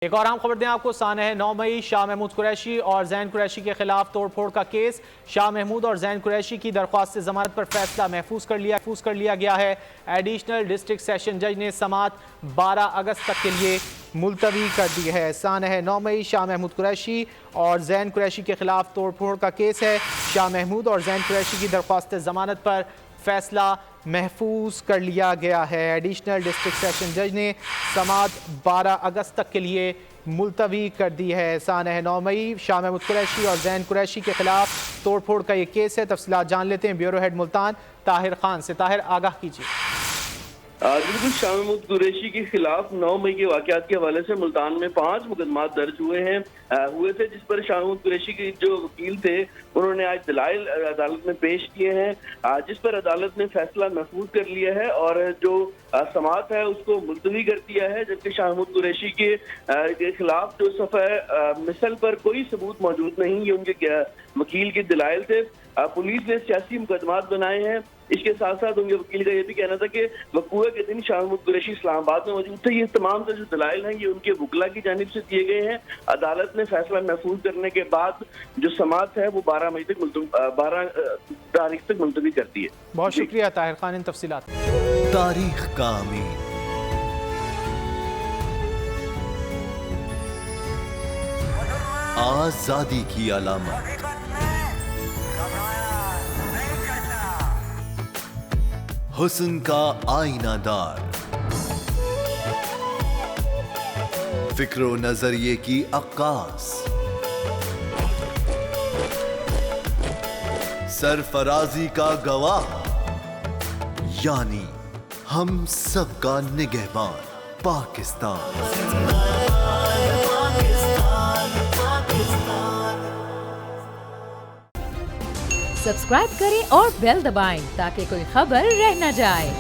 ایک اور اہم خبر دیں آپ کو، سانحہ 9 مئی شاہ محمود قریشی اور زین قریشی کے خلاف توڑ پھوڑ کا کیس۔ شاہ محمود اور زین قریشی کی درخواست ضمانت پر فیصلہ محفوظ کر لیا گیا ہے۔ ایڈیشنل ڈسٹرکٹ سیشن جج نے سماعت 12 اگست تک کے لیے ملتوی کر دی ہے۔ سانحہ 9 مئی شاہ محمود قریشی اور زین قریشی کے خلاف توڑ پھوڑ کا کیس ہے۔ شاہ محمود اور زین قریشی کی درخواست ضمانت پر فیصلہ محفوظ کر لیا گیا ہے۔ ایڈیشنل ڈسٹرکٹ سیشن جج نے سماعت 12 اگست تک کے لیے ملتوی کر دی ہے۔ سانحہ 9 مئی شاہ محمود قریشی اور زین قریشی کے خلاف توڑ پھوڑ کا یہ کیس ہے۔ تفصیلات جان لیتے ہیں بیورو ہیڈ ملتان طاہر خان سے۔ طاہر، آگاہ کیجیے۔ بالکل، شاہ محمود قریشی کے خلاف 9 مئی کے واقعات کے حوالے سے ملتان میں 5 مقدمات درج ہوئے تھے، جس پر شاہ محمود قریشی کے جو وکیل تھے انہوں نے آج دلائل عدالت میں پیش کیے ہیں، جس پر عدالت نے فیصلہ محفوظ کر لیا ہے اور جو سماعت ہے اس کو ملتوی کر دیا ہے، جبکہ شاہ محمود قریشی کے خلاف جو صفحہ مثل پر کوئی ثبوت موجود نہیں، یہ ان کے وکیل کے دلائل تھے۔ پولیس نے سیاسی مقدمات بنائے ہیں۔ اس کے ساتھ ساتھ ان کے وکیل کا یہ بھی کہنا تھا کہ وقوع کے دن شاہ محمود قریشی اسلام آباد میں موجود تھے۔ یہ تمام جو دلائل ہیں یہ ان کے وکلا کی جانب سے دیے گئے ہیں۔ عدالت نے فیصلہ محفوظ کرنے کے بعد جو سماعت ہے وہ 12 تاریخ تک ملتوی کر دی ہے۔ بہت شکریہ طاہر خان ان تفصیلات۔ تاریخ کا امین، آزادی کی علامت، حسن کا آئینہ دار، فکر و نظریے کی عکاس، سرفرازی کا گواہ، یعنی ہم سب کا نگہبان پاکستان۔ سبسکرائب کریں اور بیل دبائیں تاکہ کوئی خبر رہ نہ جائے۔